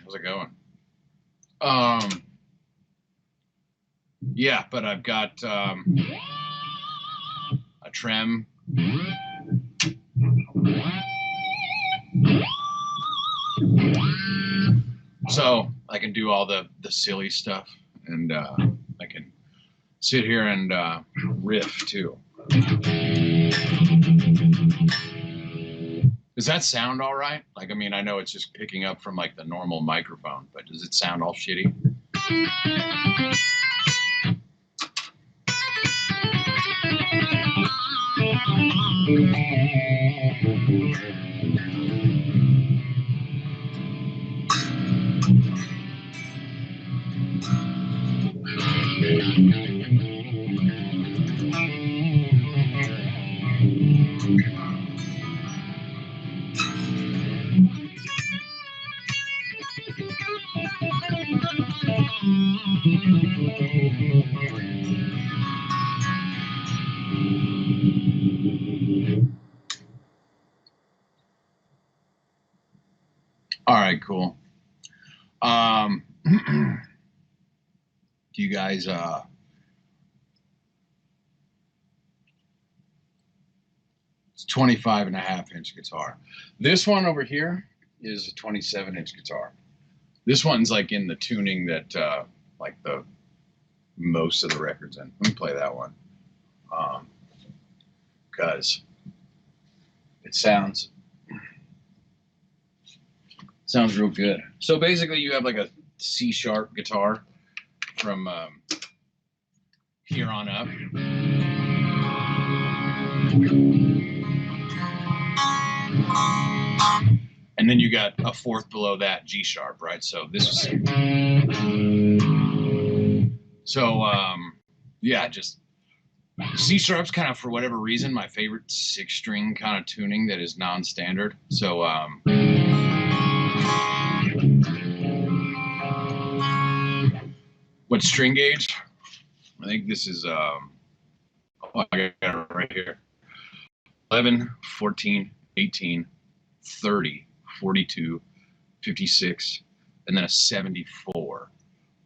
How's it going? Yeah, but I've got a trem. So I can do all the silly stuff, and I can sit here and riff too. Does that sound all right? Like, I mean, I know it's just picking up from like the normal microphone, but does it sound all shitty? All right, cool. Do you guys it's 25.5-inch guitar. This one over here is a 27-inch guitar. This one's like in the tuning that like the most of the records in. Let me play that one. Because it sounds real good. So basically you have like a C-sharp guitar from here on up. And then you got a fourth below that, G-sharp, right? So this is... yeah, just C-sharp's kind of, for whatever reason, my favorite 6-string kind of tuning that is non-standard. So what string gauge? I think this is oh, I got it right here. 11, 14, 18, 30, 42, 56, and then a 74.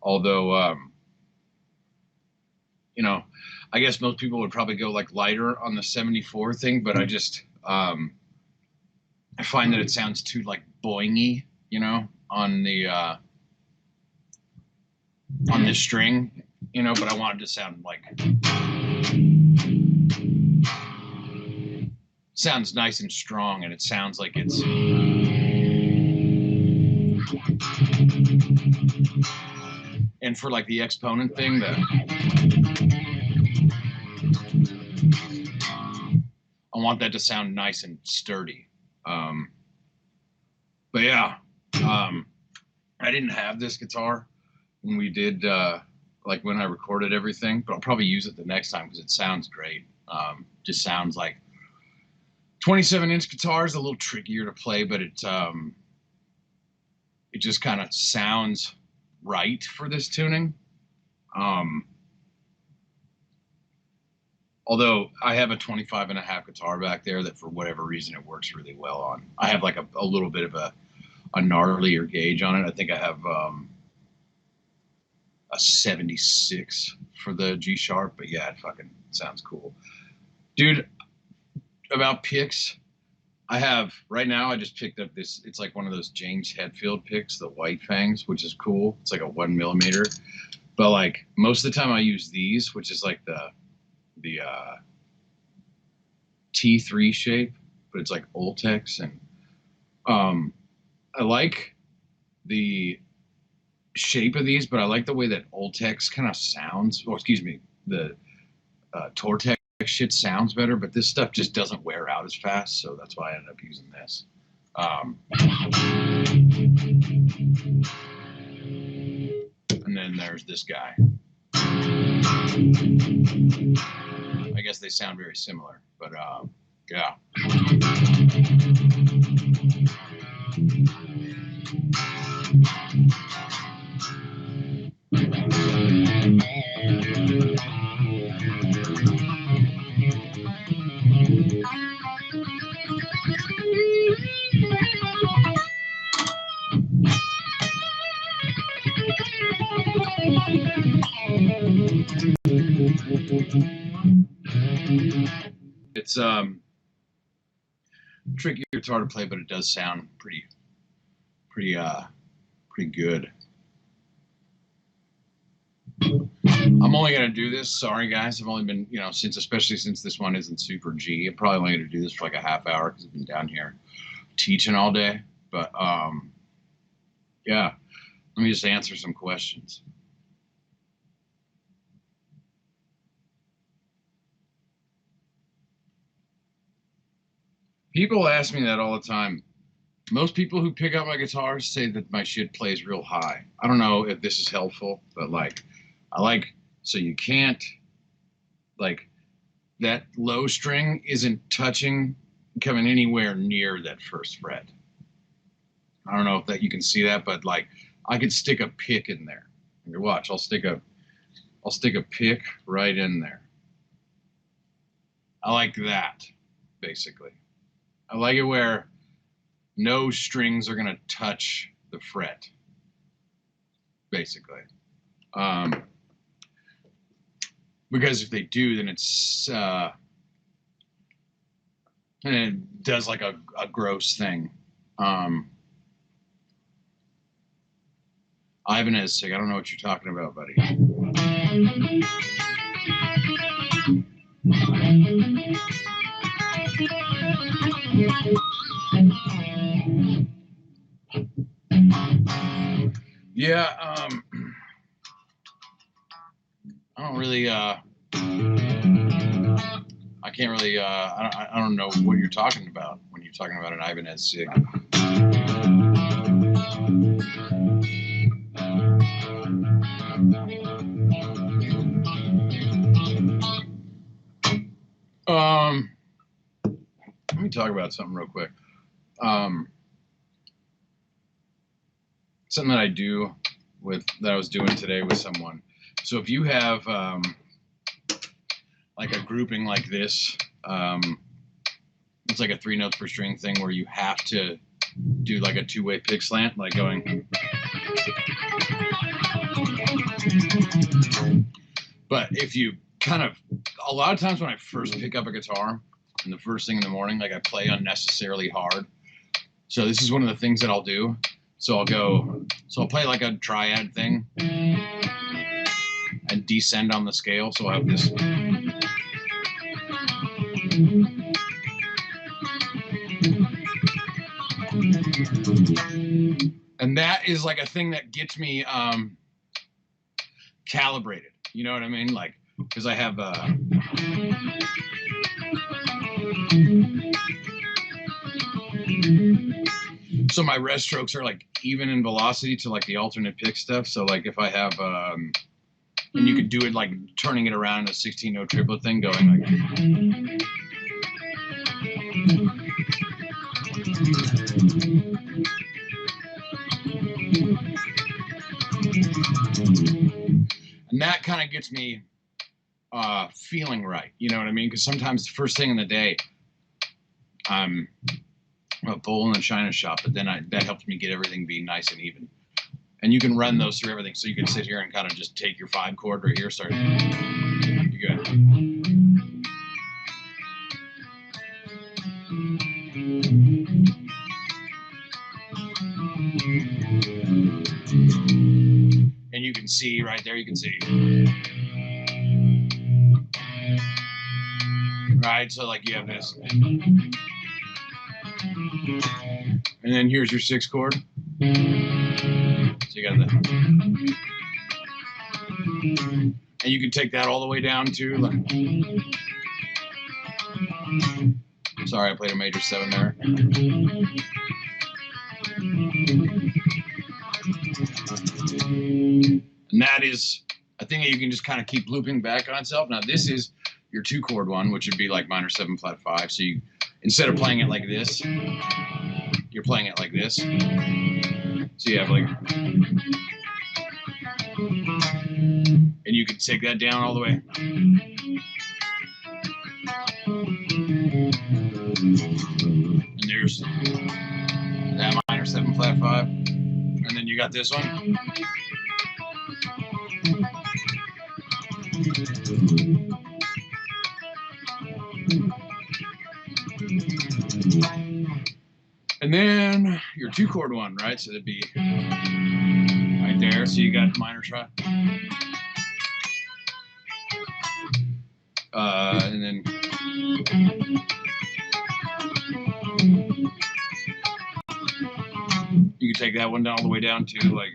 Although you know, I guess most people would probably go like lighter on the 74 thing, but I just I find that it sounds too like boingy, you know, on the string, you know, but I wanted to sound like sounds nice and strong, and it sounds like it's and for like the exponent thing, I want that to sound nice and sturdy. But yeah, I didn't have this guitar when we did like when I recorded everything, but I'll probably use it the next time because it sounds great. Just sounds like 27-inch guitar is a little trickier to play, but it just kind of sounds right for this tuning. Although I have a 25.5 guitar back there that for whatever reason it works really well on. I have like a little bit of a gnarlier gauge on it. I think I have a 76 for the G-sharp, but yeah, it fucking sounds cool. Dude, about picks, I have, right now I just picked up this, it's like one of those James Hetfield picks, the White Fangs, which is cool. It's like a 1mm. But like most of the time I use these, which is like the T3 shape, but it's like Oltex, and I like the shape of these, but I like the way that Oltex kind of sounds, or excuse me, the Tortex shit sounds better, but this stuff just doesn't wear out as fast, so that's why I ended up using this. And then there's this guy. I guess they sound very similar, but yeah. It's tricky guitar to play, but it does sound pretty good. I'm only gonna do this. Sorry guys, I've only been, especially since this one isn't super G. I'm probably only gonna do this for like a half hour because I've been down here teaching all day. But yeah, let me just answer some questions. People ask me that all the time. Most people who pick up my guitars say that my shit plays real high. I don't know if this is helpful, but so you can't, that low string isn't coming anywhere near that first fret. I don't know if that you can see that, but I could stick a pick in there. Watch, I'll stick a pick right in there. I like that, basically. I like it where no strings are gonna touch the fret, basically. Because if they do, then it's and it does like a gross thing. Ivan is sick. I don't know what you're talking about, buddy. Yeah, I don't really, I can't really, I don't know what you're talking about when you're talking about an Ibanez SIG. Let me talk about something real quick. Something that I do that I was doing today with someone. So if you have like a grouping like this, it's like a 3 notes per string thing where you have to do like a 2-way pick slant, like going. But if you a lot of times when I first pick up a guitar and the first thing in the morning, I play unnecessarily hard. So this is one of the things that I'll do. So I'll play like a triad thing and descend on the scale. So I'll have this. And that is like a thing that gets me calibrated. You know what I mean? Because I have so my rest strokes are even in velocity to the alternate pick stuff. So if I have and you could do it turning it around in a 16-note triplet thing, going and that kind of gets me feeling right. You know what I mean? Because sometimes the first thing in the day, I'm a bowl in the china shop, but then that helps me get everything being nice and even. And you can run those through everything. So you can sit here and kind of just take your 5 chord right here, start. You're good. And you can see right there, you can see. Right, so you have this. And then here's your 6 chord. So you got that. And you can take that all the way down to. Sorry, I played a major 7 there. And that is a thing that you can just kind of keep looping back on itself. Now this is your 2 chord one, which would be minor 7 flat 5. So you, instead of playing it like this, you're playing it like this. So you have and you can take that down all the way. And there's that minor 7 flat 5. And then you got this one. And then your 2-chord one, right? So that'd be right there. So you got minor tri. And then you can take that one down all the way down to like.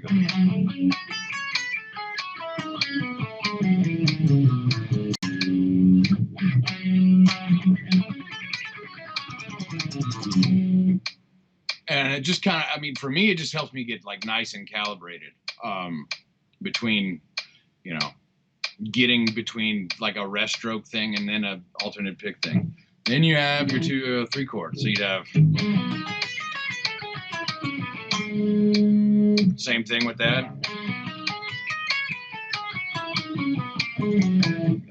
And it just kind of, I mean, for me, it just helps me get like nice and calibrated between, you know, getting between like a rest stroke thing and then a alternate pick thing. Then you have your 3 chord. So you'd have same thing with that.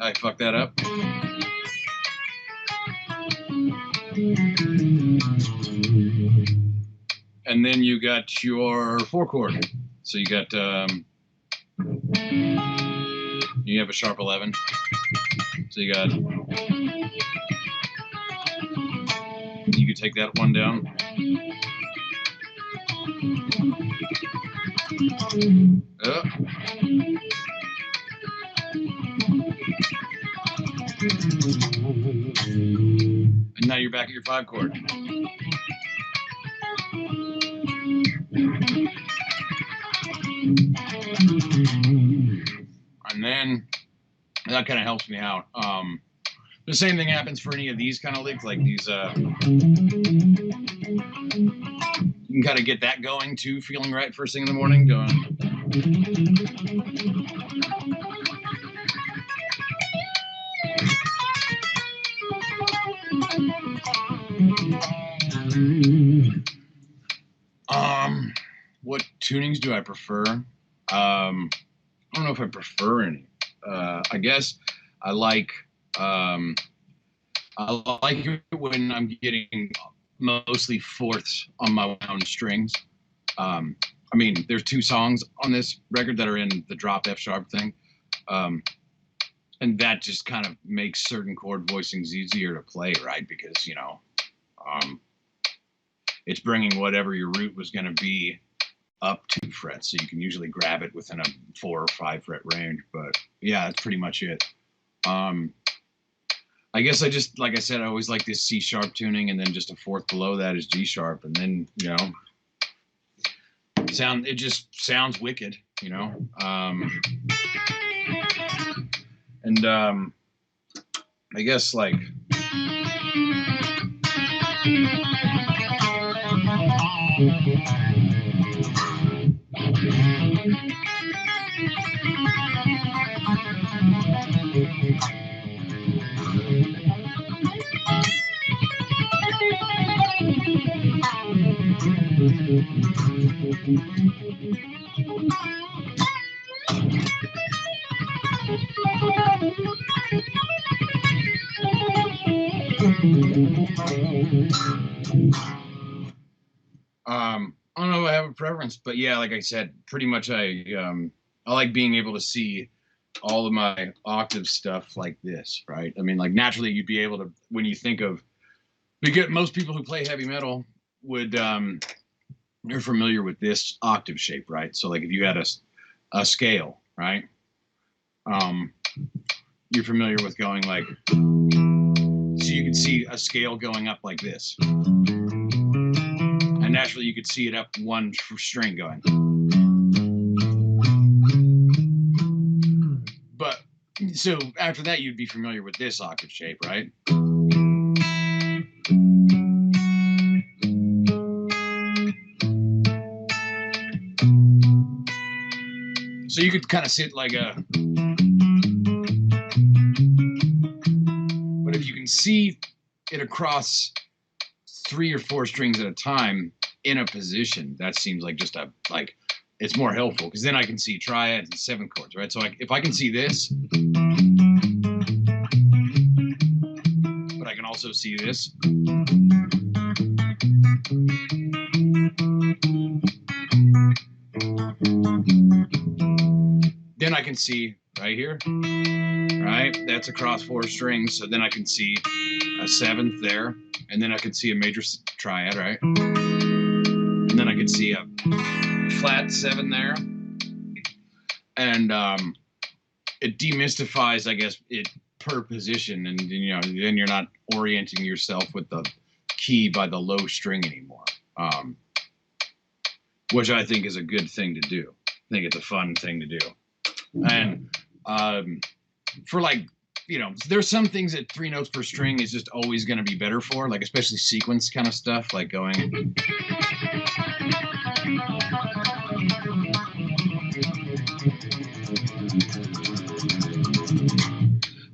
I fucked that up. And then you got your 4 chord. So you got you have a sharp 11. So you got, you could take that one down. And now you're back at your 5 chord. And then that kind of helps me out. The same thing happens for any of these kind of licks, like these. You can kind of get that going too, feeling right first thing in the morning. Going. What tunings do I prefer? I don't know if I prefer any. I guess I like it when I'm getting mostly fourths on my own strings. I mean, there's 2 songs on this record that are in the drop F sharp thing. And that just kind of makes certain chord voicings easier to play, right? Because, you know, it's bringing whatever your root was going to be up 2 frets, so you can usually grab it within a 4 or 5 fret range. But yeah, that's pretty much it. I guess I just, like I said, I always like this C sharp tuning, and then just a 4th below that is G sharp, and then, you know, it just sounds wicked, you know. And I guess like I don't know if I have a preference, but yeah, like I said, pretty much I like being able to see all of my octave stuff like this, right? I mean, like naturally you'd be able to, when you think of, most people who play heavy metal would, you're familiar with this octave shape, right? So like if you had a scale, right? You're familiar with going like, so you can see a scale going up like this. And naturally you could see it up 1 string going. But so after that you'd be familiar with this octave shape, right? So you could kind of sit like a, but if you can see it across 3 or 4 strings at a time in a position, that seems like just it's more helpful, because then I can see triads and 7 chords, right? So if I can see this, but I can also see this. Then I can see right here, right? That's across 4 strings. So then I can see a 7th there, and then I can see a major triad, right? And then I can see a flat 7 there. And it demystifies, I guess, it per position, and you know, then you're not orienting yourself with the key by the low string anymore, which I think is a good thing to do. I think it's a fun thing to do. And for like, you know, there's some things that 3 notes per string is just always going to be better for, like especially sequence kind of stuff, like going.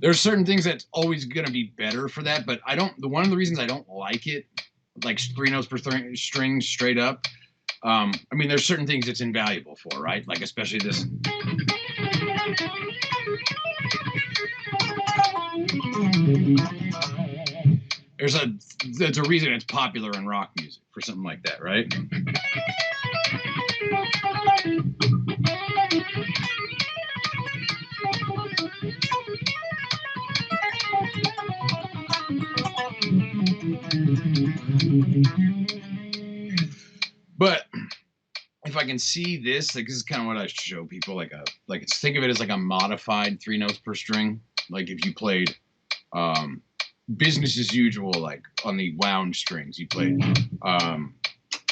There's certain things that's always going to be better for that, but I don't. One of the reasons I don't like it, like 3 notes per string straight up. I mean, there's certain things it's invaluable for, right? Like especially this. There's a reason it's popular in rock music for something like that, right? But if I can see this, like this is kind of what I show people, like think of it as like a modified 3 notes per string. Like if you played business as usual, like on the wound strings, you played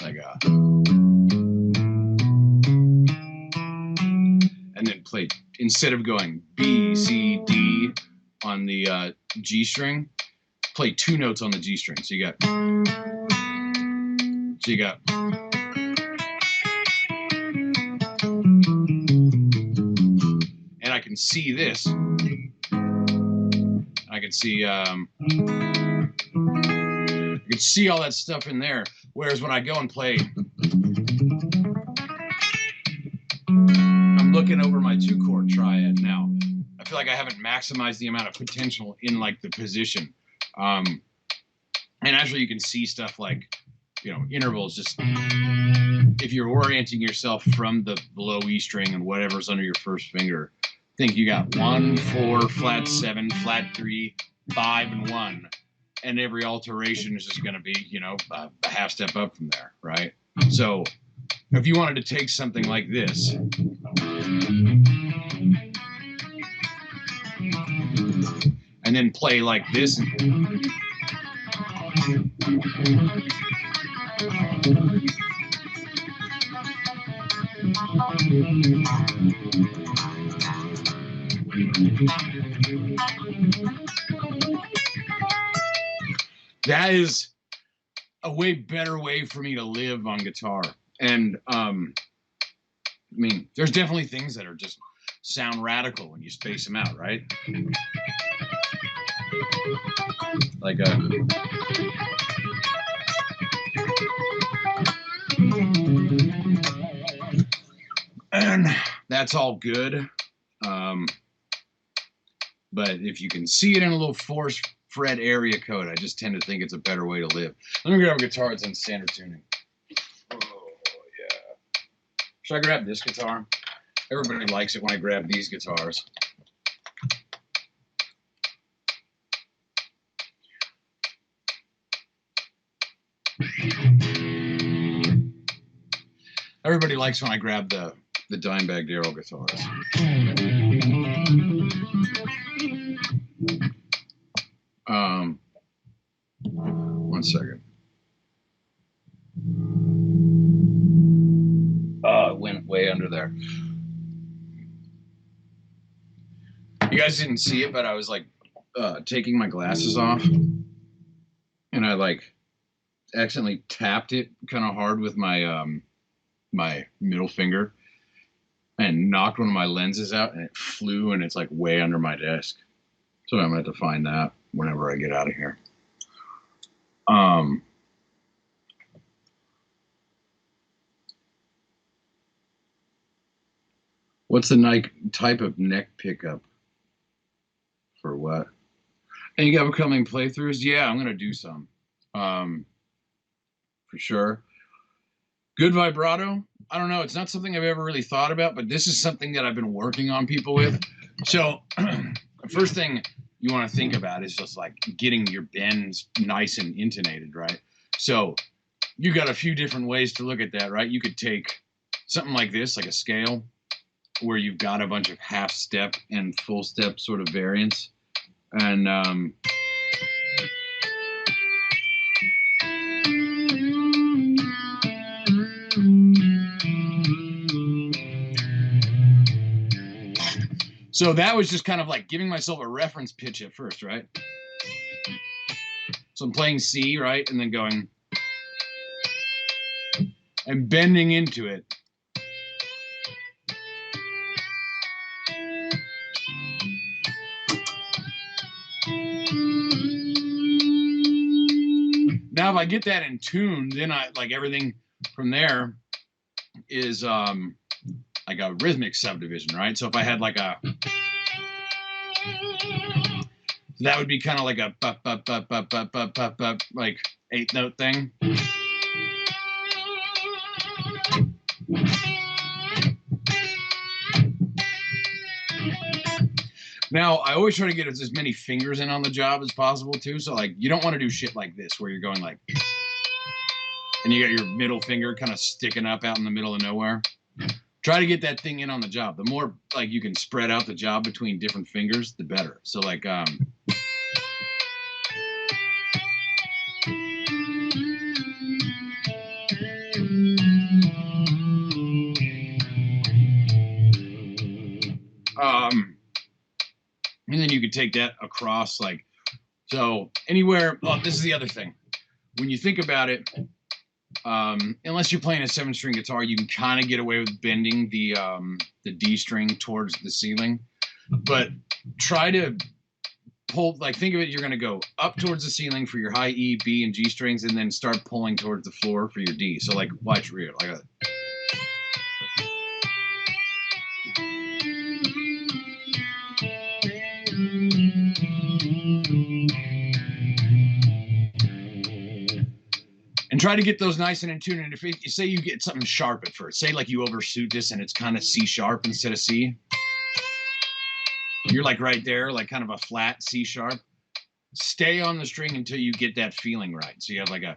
like a, and then played, instead of going B, C, D on the G string, play 2 notes on the G string. So you got, and I can see this. I can see all that stuff in there. Whereas when I go and play, I'm looking over my 2-chord triad now. I feel like I haven't maximized the amount of potential in like the position. And actually you can see stuff like, you know, intervals, just if you're orienting yourself from the low E string and whatever's under your first finger, think you got 1, 4, flat 7, flat 3, 5, and 1. And every alteration is just going to be, you know, a half step up from there, right? So if you wanted to take something like this, and then play like this, that is a way better way for me to live on guitar. And I mean, there's definitely things that are just sound radical when you space them out, right? Like and that's all good. But if you can see it in a little 4-fret area code, I just tend to think it's a better way to live. Let me grab a guitar that's in standard tuning. Oh, yeah. Should I grab this guitar? Everybody likes it when I grab these guitars. Everybody likes when I grab the Dimebag Darrell guitars. One second. Oh, it went way under there. You guys didn't see it, but I was like taking my glasses off, and I like accidentally tapped it kind of hard with my my middle finger and knocked one of my lenses out, and it flew, and it's like way under my desk. So I'm gonna have to find that whenever I get out of here. What's the type of neck pickup for what? Any upcoming playthroughs? Yeah, I'm gonna do some, for sure. Good vibrato. I don't know. It's not something I've ever really thought about, but this is something that I've been working on people with. So the first thing you want to think about is just like getting your bends nice and intonated, right? So you got a few different ways to look at that, right? You could take something like this, like a scale, where you've got a bunch of half step and full step sort of variants. And so that was just kind of like giving myself a reference pitch at first, right? So I'm playing C, right? And then going and bending into it. Now, if I get that in tune, then I like everything from there is like a rhythmic subdivision, right? So if I had like a, that would be kind of like a like 8-note thing. Now, I always try to get as many fingers in on the job as possible too. So like, you don't want to do shit like this where you're going like, and you got your middle finger kind of sticking up out in the middle of nowhere. Try to get that thing in on the job. The more like you can spread out the job between different fingers, the better. So like, and then you could take that across like, so anywhere. Oh, this is the other thing. When you think about it, unless you're playing a 7-string guitar, you can kind of get away with bending the D string towards the ceiling. But try to pull, like think of it, you're going to go up towards the ceiling for your high E, B, and G strings, and then start pulling towards the floor for your D. So like watch real, like a, and try to get those nice and in tune. And if you say you get something sharp at first, say like you overshoot this and it's kind of C sharp instead of C, you're like right there, like kind of a flat C sharp. Stay on the string until you get that feeling right. So you have like a,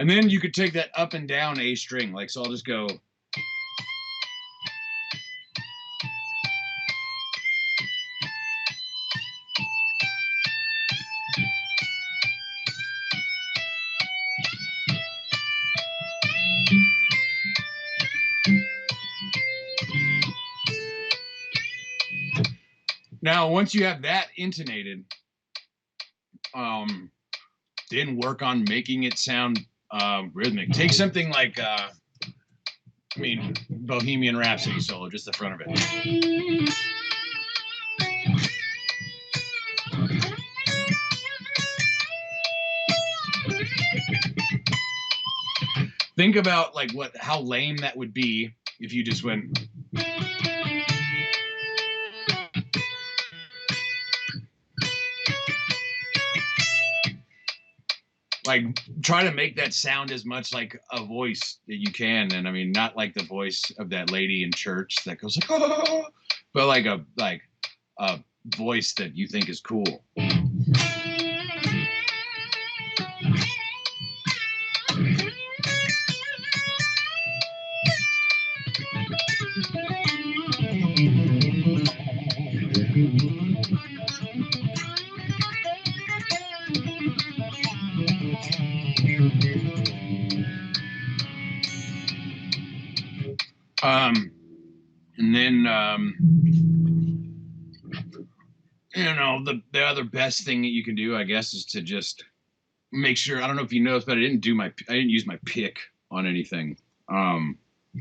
and then you could take that up and down A string. Like, so I'll just go. Now, once you have that intonated, then work on making it sound rhythmic. Take something like, I mean, Bohemian Rhapsody solo, just the front of it. Think about like how lame that would be if you just went. Like, try to make that sound as much like a voice that you can. And I mean, not like the voice of that lady in church that goes like, oh, but like a voice that you think is cool. And then, you know, the other best thing that you can do, I guess, is to just make sure. I don't know if you noticed, but I didn't use my pick on anything.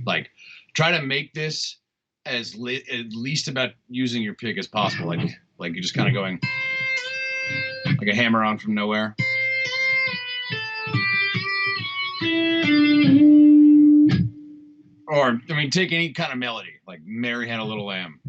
Like, try to make this at least about using your pick as possible. Like you're just kind of going like a hammer on from nowhere. Or, I mean, take any kind of melody, like Mary Had a Little Lamb.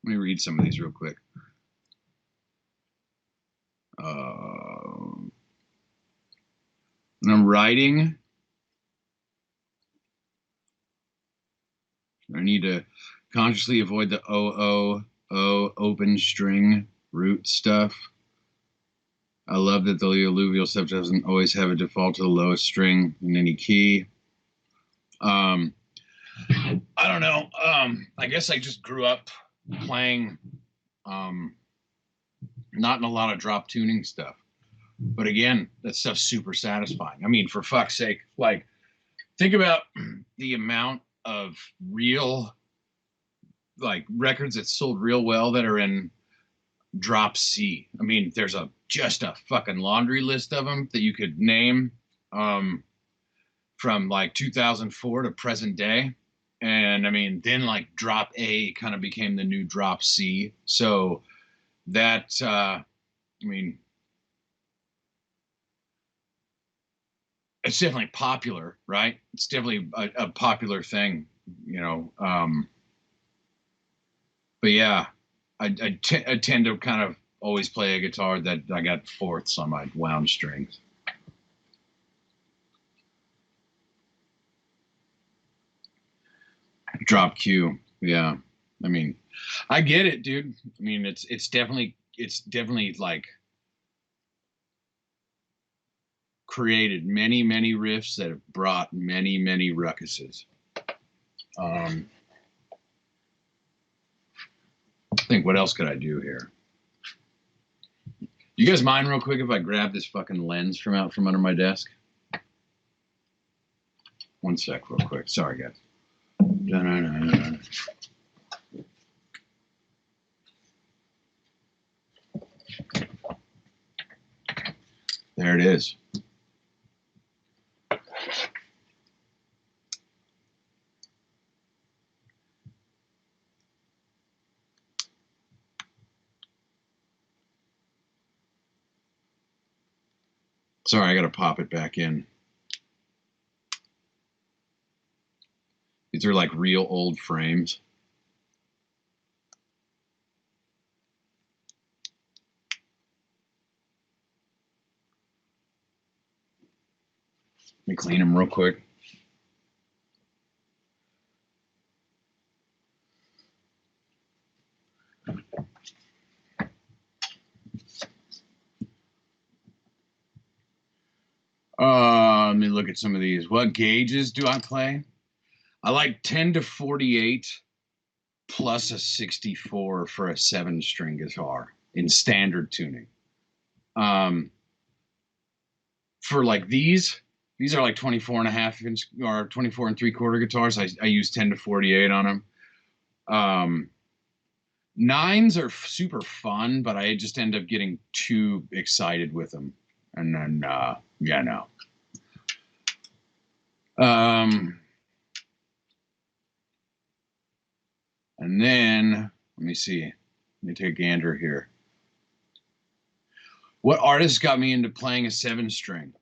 Let me read some of these real quick. When I'm writing, I need to consciously avoid the O open string root stuff. I love that the alluvial stuff doesn't always have a default to the lowest string in any key. I don't know. I guess I just grew up playing not in a lot of drop tuning stuff. But again, that stuff's super satisfying. I mean, for fuck's sake, like, think about the amount of real, like, records that sold real well that are in drop C. I mean, there's just a fucking laundry list of them that you could name from like 2004 to present day. And I mean, then like drop A kind of became the new drop C. So that, I mean, it's definitely popular, right? It's definitely a popular thing, you know. But yeah, I tend to kind of always play a guitar that I got fourths on my wound strings. Drop Q, yeah. I mean, I get it, dude. I mean, it's definitely like created many riffs that have brought many ruckuses. I think, what else could I do here? You guys mind real quick if I grab this fucking lens from out from under my desk? One sec real quick. Sorry, guys. Da-na-na-na. There it is. Sorry, I got to pop it back in. These are like real old frames. Let me clean them real quick. Let me look at some of these. What gauges do I play? I like 10 to 48 plus a 64 for a 7-string guitar in standard tuning. For like these are like 24 and a half inch or 24 and 3/4 guitars. I use 10 to 48 on them. 9s are super fun, but I just end up getting too excited with them. And then, yeah, no. And then, let me see. Let me take a gander here. What artist got me into playing a 7-string?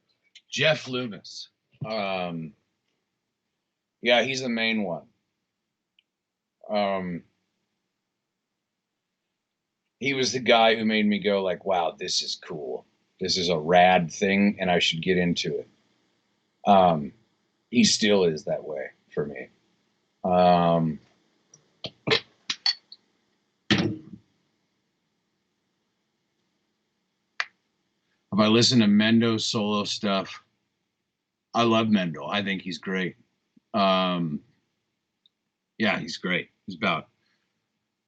Jeff Loomis. Yeah, he's the main one. He was the guy who made me go like, wow, this is cool. This is a rad thing, and I should get into it. He still is that way for me. If I listen to Mendo's solo stuff, I love Mendo. I think he's great. Yeah, he's great. He's about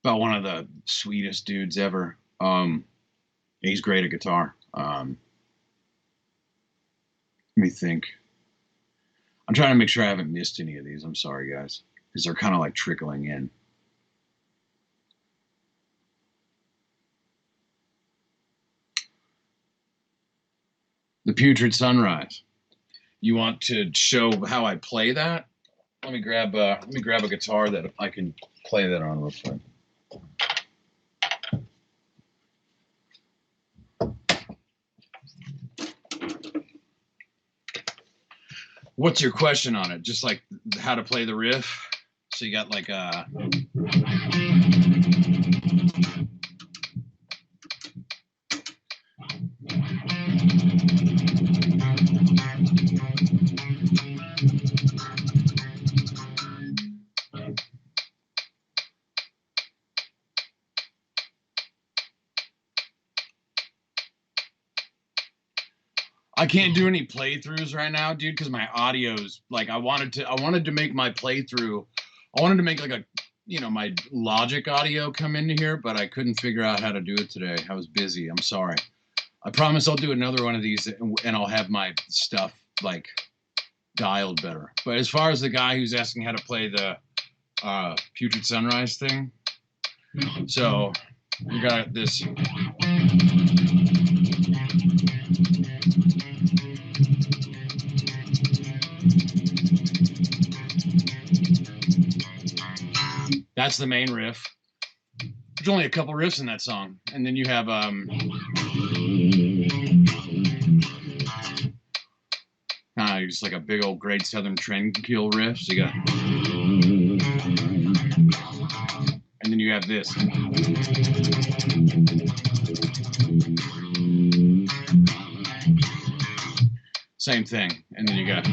one of the sweetest dudes ever. He's great at guitar. Let me think. I'm trying to make sure I haven't missed any of these. I'm sorry, guys, because they're kind of like trickling in. Putrid Sunrise. You want to show how I play that? Let me grab a guitar that I can play that on real quick. What's your question on it? Just like how to play the riff? So you got like a... I can't do any playthroughs right now, dude, because my audio's like I wanted to make my playthrough. I wanted to make like a, you know, my Logic audio come into here, but I couldn't figure out how to do it today. I was busy. I'm sorry. I promise I'll do another one of these and I'll have my stuff like dialed better. But as far as the guy who's asking how to play the Putrid Sunrise thing, so we got this. That's the main riff. There's only a couple riffs in that song, and then you have just like a big old Great Southern Trendkill riff. So you got, and then you have this. Same thing, and then you got.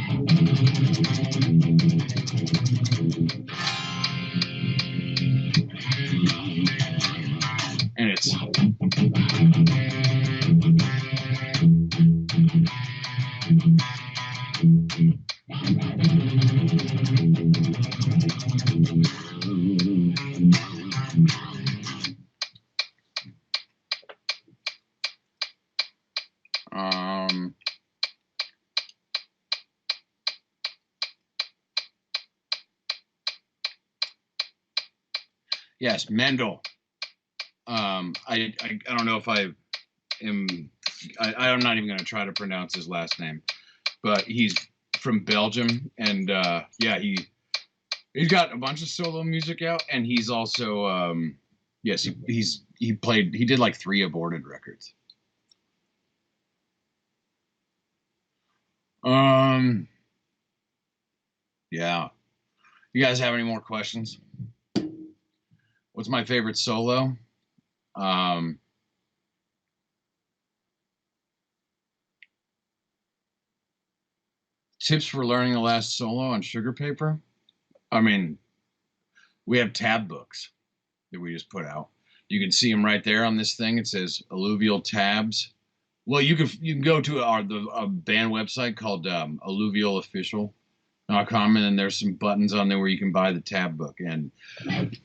And it's yes, Mendel. I don't know if I'm not even going to try to pronounce his last name, but he's from Belgium, and yeah, he's got a bunch of solo music out, and he's also yes, he did like 3 Aborted records. Yeah. You guys have any more questions? What's my favorite solo? Tips for learning the last solo on Sugar Paper. I mean, we have tab books that we just put out. You can see them right there on this thing. It says Alluvial tabs. Well, you can go to a band website called alluvialofficial.com, and then there's some buttons on there where you can buy the tab book. And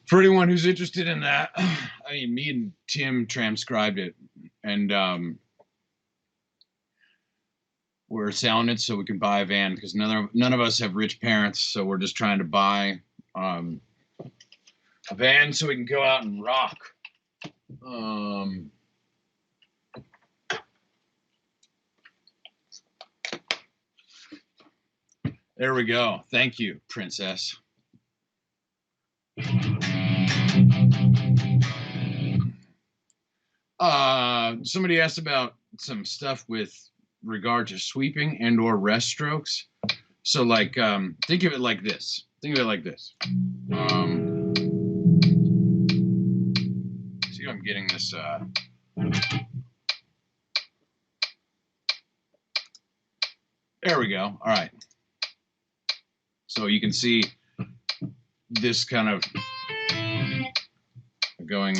for anyone who's interested in that, I mean, me and Tim transcribed it, and we're selling it so we can buy a van, because none of us have rich parents, so we're just trying to buy a van so we can go out and rock. There we go. Thank you, Princess. Somebody asked about some stuff with regard to sweeping and or rest strokes. So like, think of it like this. See if I'm getting this. There we go. All right. So you can see this kind of going.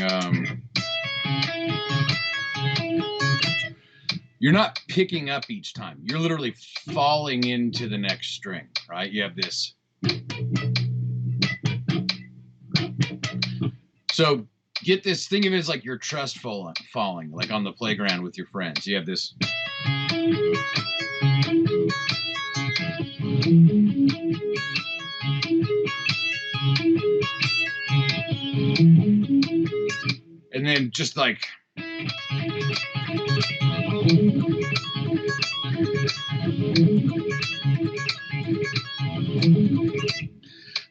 You're not picking up each time. You're literally falling into the next string, right? You have this. So get this. Think of it as like your trust falling, like on the playground with your friends. You have this. And then just like,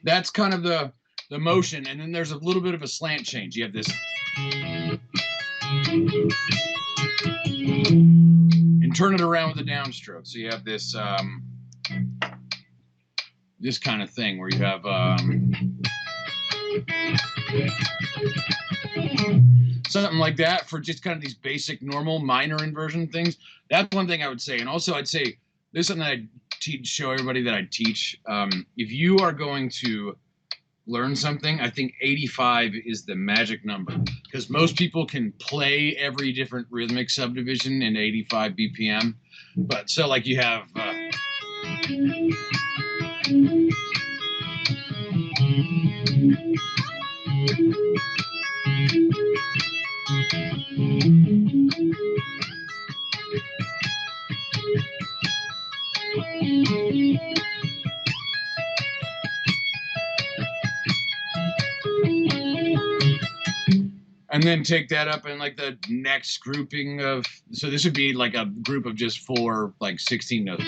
That's kind of the motion, and then there's a little bit of a slant change. You have this, and turn it around with a downstroke. So you have this this kind of thing where you have something like that for just kind of these basic normal minor inversion things. That's one thing I would say. And also I'd say this is something that I show everybody that I teach. If you are going to learn something, I think 85 is the magic number, because most people can play every different rhythmic subdivision in 85 BPM. But so like you have and then take that up in like the next grouping of, so this would be like a group of just 4, like 16 notes.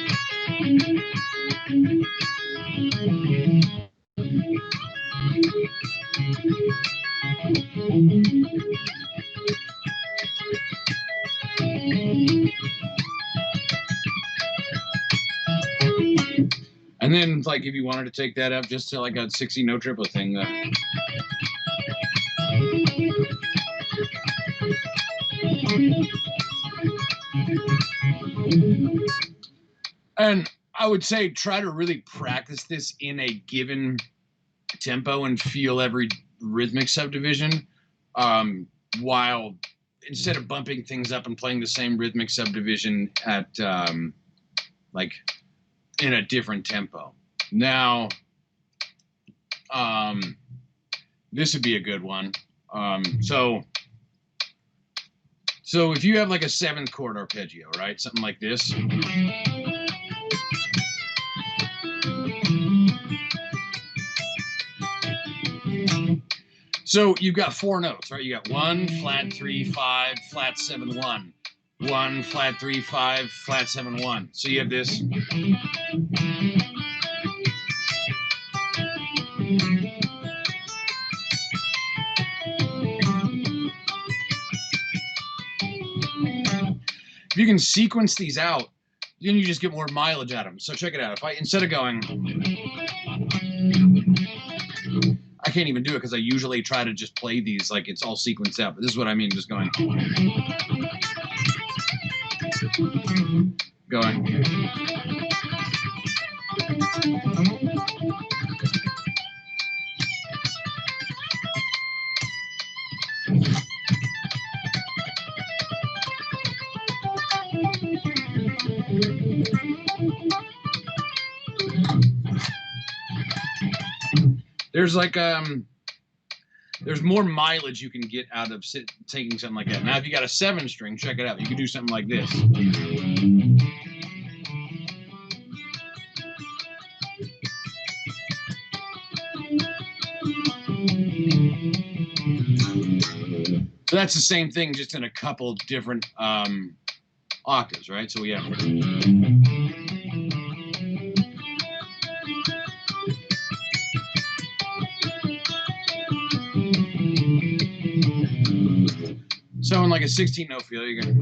And then like if you wanted to take that up just to like a 16 note triplet thing, and I would say try to really practice this in a given tempo and feel every rhythmic subdivision, while instead of bumping things up and playing the same rhythmic subdivision at like in a different tempo. Now, this would be a good one. So if you have like a 7th chord arpeggio, right? Something like this. So you've got 4 notes, right? You got 1, flat 3, 5, flat 7, 1. 1, flat 3, 5, flat 7, 1. So you have this. If you can sequence these out, then you just get more mileage out of them. So check it out. If I, instead of going, I can't even do it because I usually try to just play these like it's all sequenced out. But this is what I mean, just going. There's like there's more mileage you can get out of taking something like that. Now, if you got a 7 string, check it out. You can do something like this. So that's the same thing, just in a couple different octaves, right? So we have. So in like a 16 note feel, you can.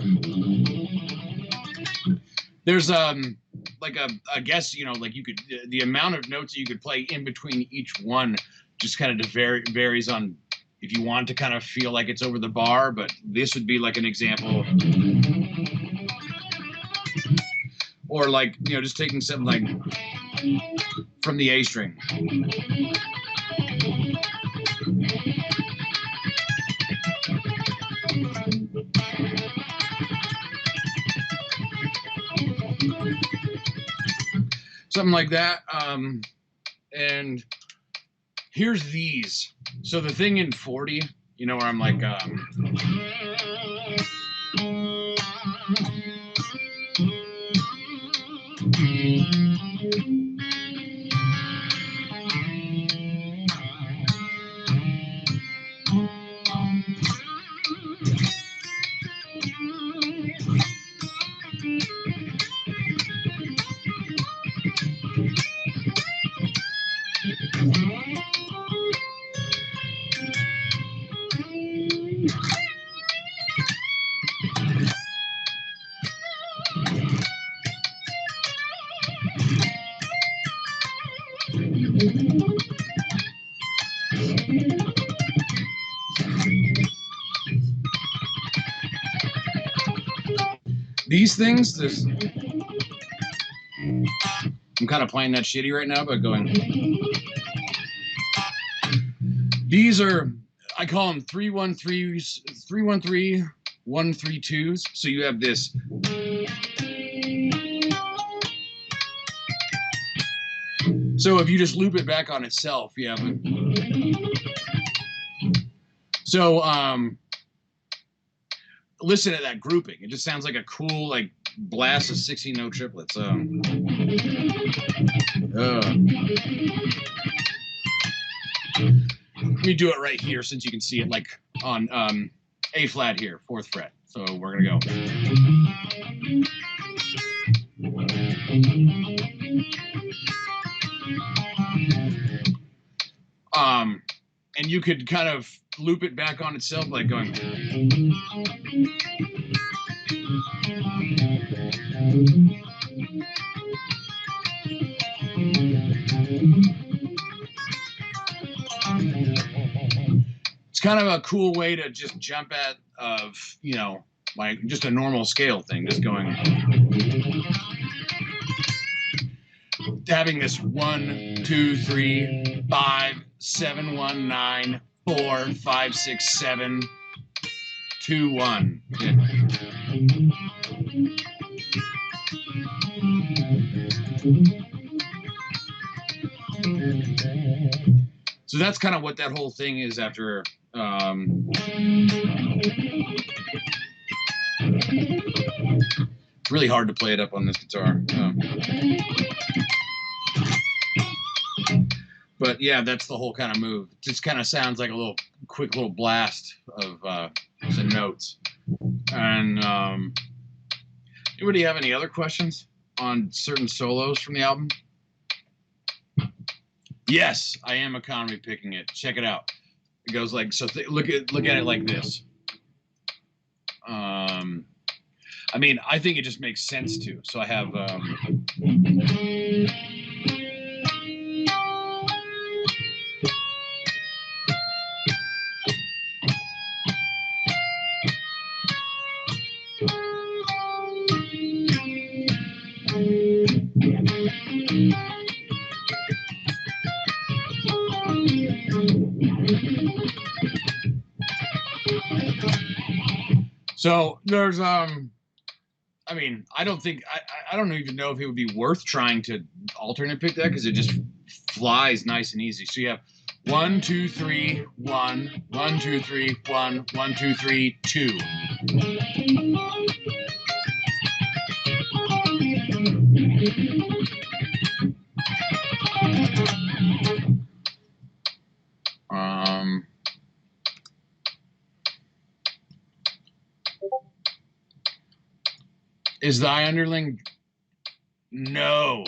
There's like I guess, you know, like you could, the amount of notes that you could play in between each one just kind of varies on if you want to kind of feel like it's over the bar, but this would be like an example. Or like, you know, just taking something like from the A string. Something like that. And here's these. So the thing in 40, you know, where I'm like, These things, I'm kind of playing that shitty right now, but going. These are, I call them 313s, 313, 132s. So you have this. So if you just loop it back on itself, you have. So listen to that grouping. It just sounds like a cool like blast of 16-note triplets. Let me do it right here since you can see it like on A flat here, 4th fret. So we're gonna go. And you could kind of loop it back on itself, like going. It's kind of a cool way to just jump at of, you know, like just a normal scale thing, just going. Having this 1, 2, 3, 5, 7, 1, 9, 4, 5, 6, 7, 2, 1. Yeah. So that's kind of what that whole thing is after. It's really hard to play it up on this guitar. But yeah, that's the whole kind of move. It just kind of sounds like a little quick little blast of some notes. And anybody have any other questions on certain solos from the album? Yes, I am economy picking it. Check it out. It goes like so. Look at it like this. I mean, I think it just makes sense to. So I have. So there's I mean, I don't think I don't even know if it would be worth trying to alternate pick that because it just flies nice and easy. So you have 1, 2, 3, 1, 1, 2, 3, 1, 1, 2, 3, 2. Is thy underling? No.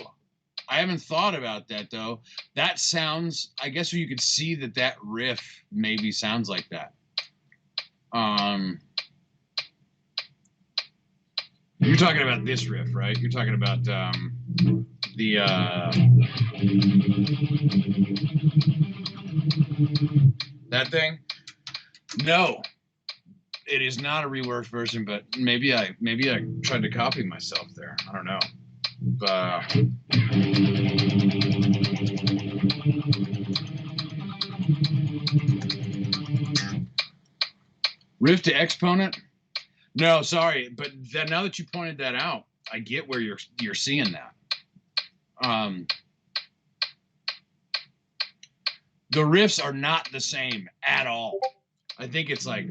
I haven't thought about that, though. That sounds, I guess you could see that riff maybe sounds like that. You're talking about this riff, right? You're talking about that thing? No. It is not a reworked version, but maybe I tried to copy myself there. I don't know. Riff to exponent? No, sorry, but now that you pointed that out, I get where you're seeing that. The riffs are not the same at all. I think it's like.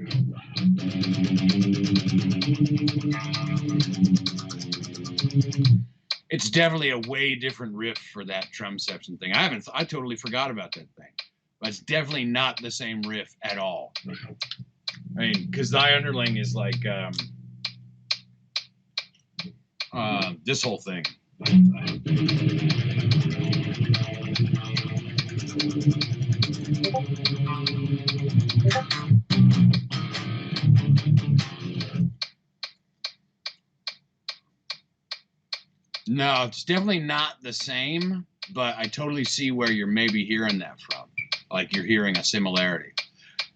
It's definitely a way different riff for that drumception thing. I totally forgot about that thing. But it's definitely not the same riff at all. I mean, because thy underling is like this whole thing. No, it's definitely not the same, but I totally see where you're maybe hearing that from. Like you're hearing a similarity.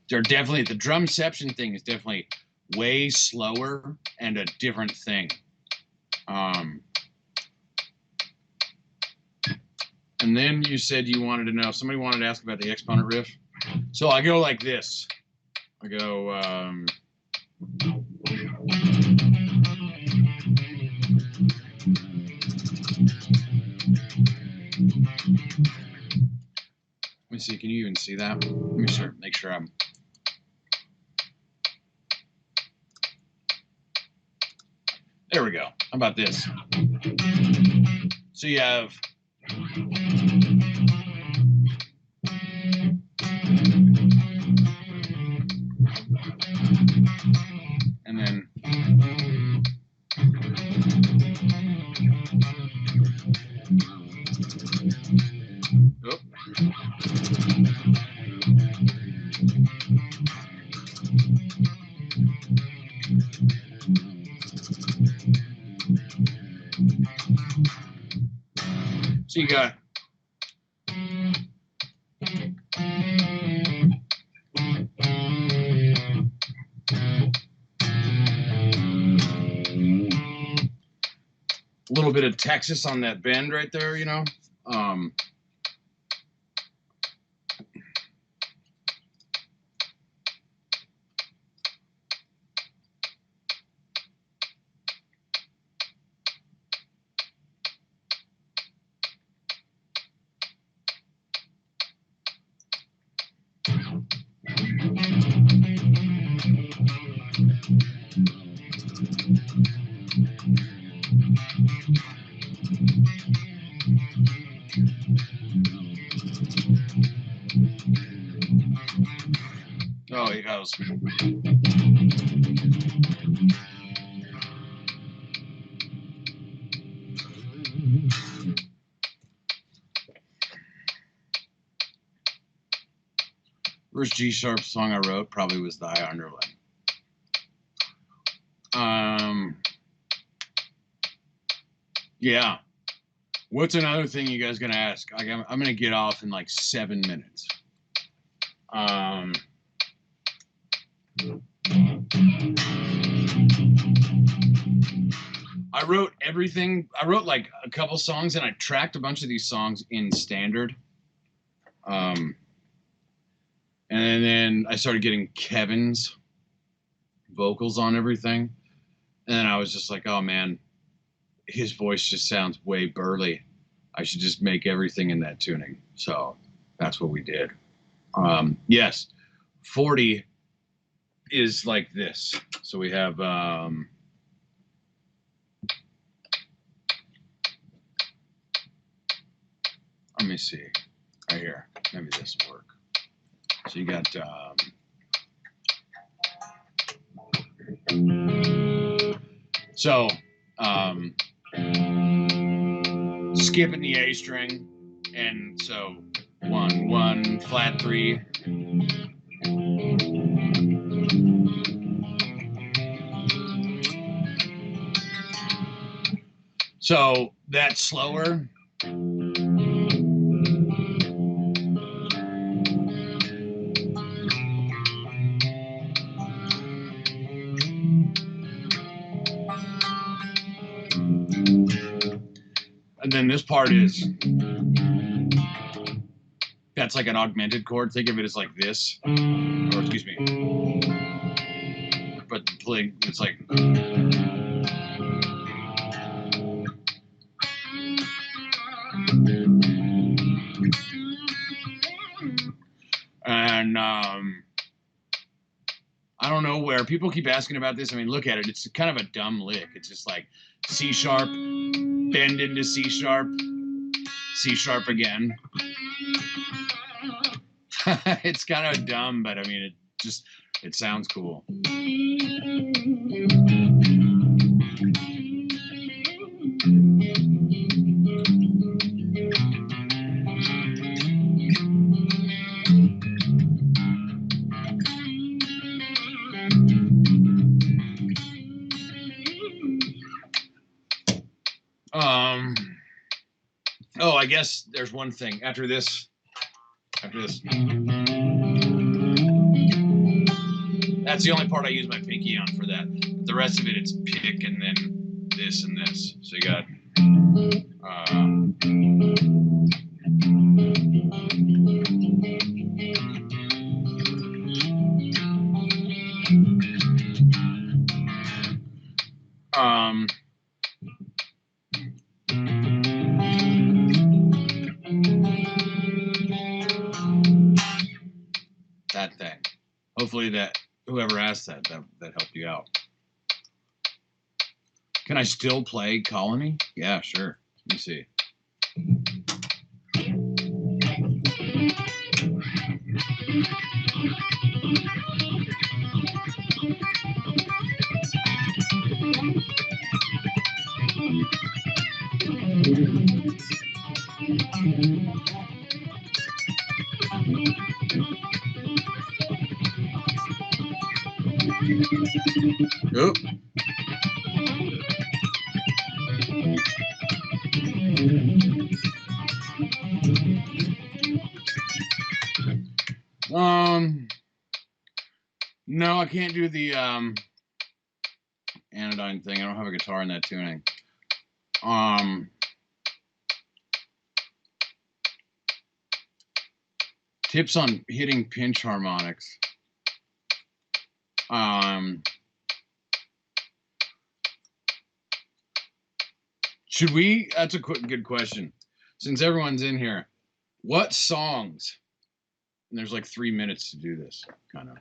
They're definitely, the drumception thing is definitely way slower and a different thing. And then you said you wanted to know, somebody wanted to ask about the exponent riff. So I go like this. I go, let me see, can you even see that? Let me make sure I'm. There we go. How about this? So you have and then oh. So you got a little bit of Texas on that bend right there, you know. Oh, he goes. First G sharp song I wrote probably was the High Underling. Yeah. What's another thing you guys gonna ask? I'm gonna get off in like 7 minutes. I wrote everything. I wrote like a couple songs, and I tracked a bunch of these songs in standard. And then I started getting Kevin's vocals on everything, and then I was just like, oh man, his voice just sounds way burly. I should just make everything in that tuning. So that's what we did. Yes, 40 is like this. So we have let me see right here. Maybe this will work. So you got skipping the A string, and so 1 1 flat 3. So that's slower. And then this part is, that's like an augmented chord. Think of it as like this, or excuse me. But the play, it's like. And I don't know where people keep asking about this. I mean, look at it. It's kind of a dumb lick. It's just like C sharp, bend into C sharp again. It's kind of dumb, but I mean, it sounds cool. Oh, I guess there's one thing after this. That's the only part I use my pinky on for that. The rest of it, it's pick and then this and this. So you got that thing. Hopefully that whoever asked that helped you out. Can I still play Colony? Yeah, sure. Let me see. Oop. No, I can't do the anodyne thing. I don't have a guitar in that tuning. Tips on hitting pinch harmonics. Should we? That's a good question. Since everyone's in here, what songs? And there's like 3 minutes to do this, kind of.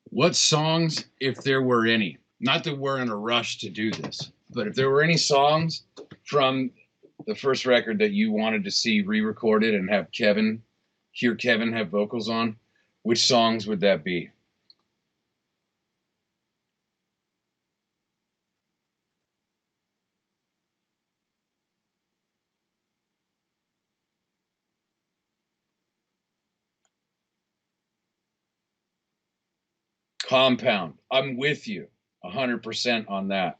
What songs, if there were any? Not that we're in a rush to do this, but if there were any songs from the first record that you wanted to see re-recorded and have Kevin have vocals on, which songs would that be? Compound. I'm with you 100% on that.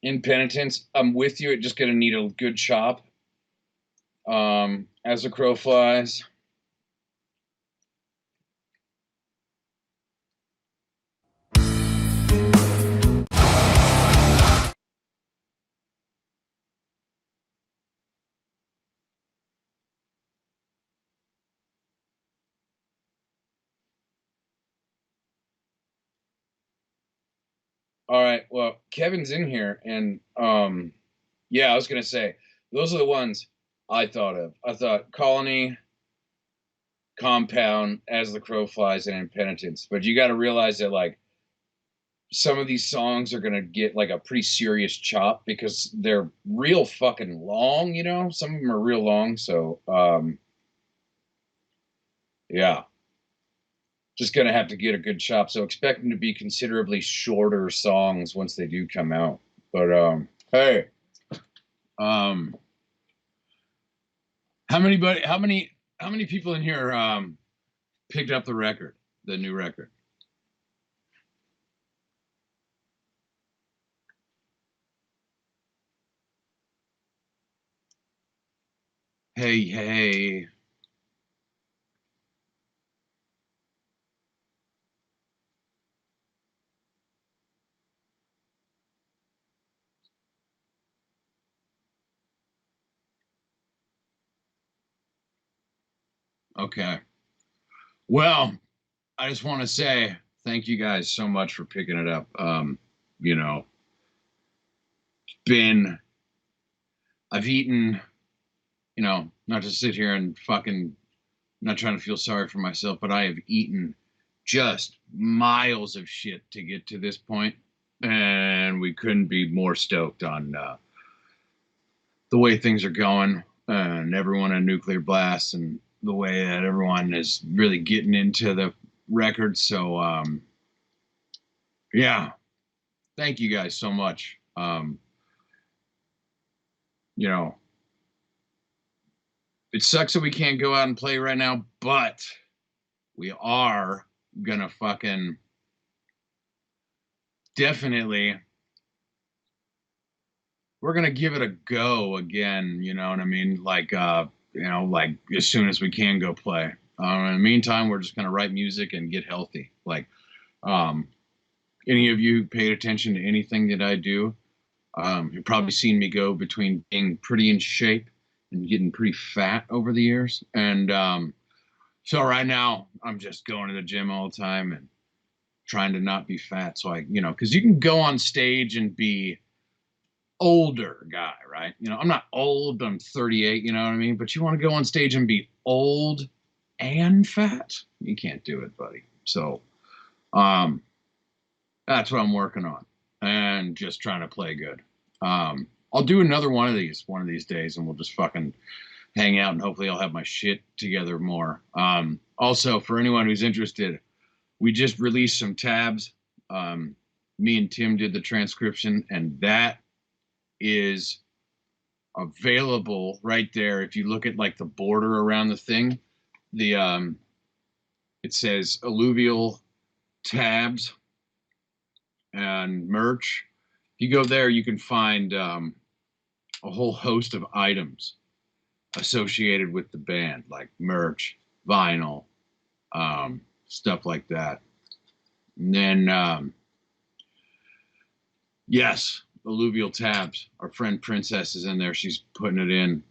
Impenitence. I'm with you. It's just going to need a good chop. As the Crow Flies. All right. Well, Kevin's in here, and yeah, I was gonna say those are the ones I thought of. I thought Colony, Compound, As the Crow Flies, and Impenitence. But you got to realize that like some of these songs are gonna get like a pretty serious chop because they're real fucking long. You know, some of them are real long. So yeah. Just gonna have to get a good chop. So expect them to be considerably shorter songs once they do come out. But hey, how many people in here picked up the record, the new record? Hey. Okay. Well, I just want to say thank you guys so much for picking it up. You know, I've eaten, you know, not to sit here and fucking, not trying to feel sorry for myself, but I have eaten just miles of shit to get to this point, and we couldn't be more stoked on the way things are going, and everyone at Nuclear Blast, and the way that everyone is really getting into the record. So yeah, thank you guys so much. You know, it sucks that we can't go out and play right now, but we are gonna fucking definitely, we're gonna give it a go again. You know what I mean? Like you know, like as soon as we can go play. In the meantime, we're just gonna write music and get healthy. Like any of you who paid attention to anything that I do, You've probably seen me go between being pretty in shape and getting pretty fat over the years. And so right now, I'm just going to the gym all the time and trying to not be fat. So because you can go on stage and be older guy, right? I'm not old, I'm 38, you know what I mean? But you want to go on stage and be old and fat? You can't do it, buddy. So um, that's what I'm working on and just trying to play good. I'll do another one of these days, and we'll just fucking hang out, and hopefully I'll have my shit together more. Also, for anyone who's interested, we just released some tabs. Me and Tim did the transcription, and that is available right there. If you look at like the border around the thing, the it says Alluvial tabs and merch. If you go there, you can find a whole host of items associated with the band, like merch, vinyl, stuff like that. And then, yes, Alluvial tabs. Our friend Princess is in there. She's putting it in.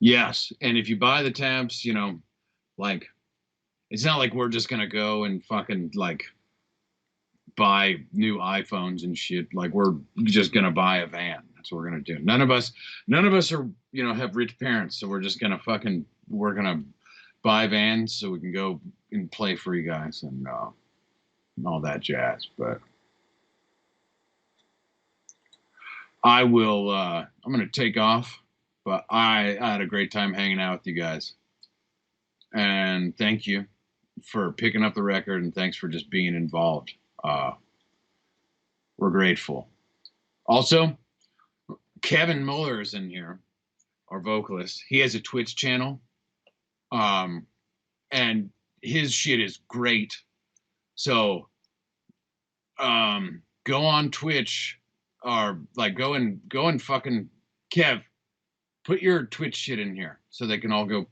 Yes, and if you buy the tabs, like it's not like we're just gonna go and fucking like buy new iPhones and shit. Like we're just gonna buy a van. That's what we're gonna do. None of us are have rich parents, so we're gonna buy vans so we can go and play for you guys and all that jazz. But I will. I'm gonna take off. But I had a great time hanging out with you guys, and thank you for picking up the record, and thanks for just being involved. We're grateful. Also, Kevin Muller is in here, our vocalist. He has a Twitch channel, and his shit is great. So, go on Twitch, or like go and fucking Kev, put your Twitch shit in here so they can all go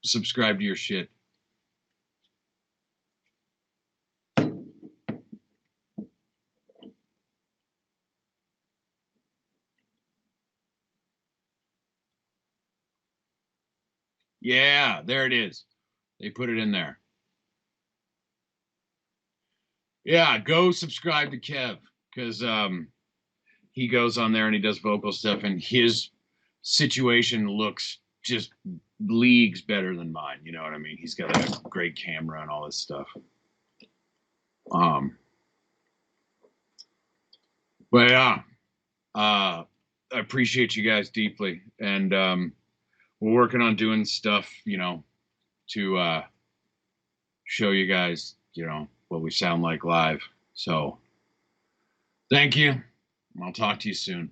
subscribe to your shit. Yeah, there it is. They put it in there. Yeah, go subscribe to Kev because he goes on there and he does vocal stuff, and his situation looks just leagues better than mine. You know what I mean? He's got a great camera and all this stuff. But yeah, I appreciate you guys deeply, and we're working on doing stuff, to show you guys, what we sound like live. So thank you. I'll talk to you soon.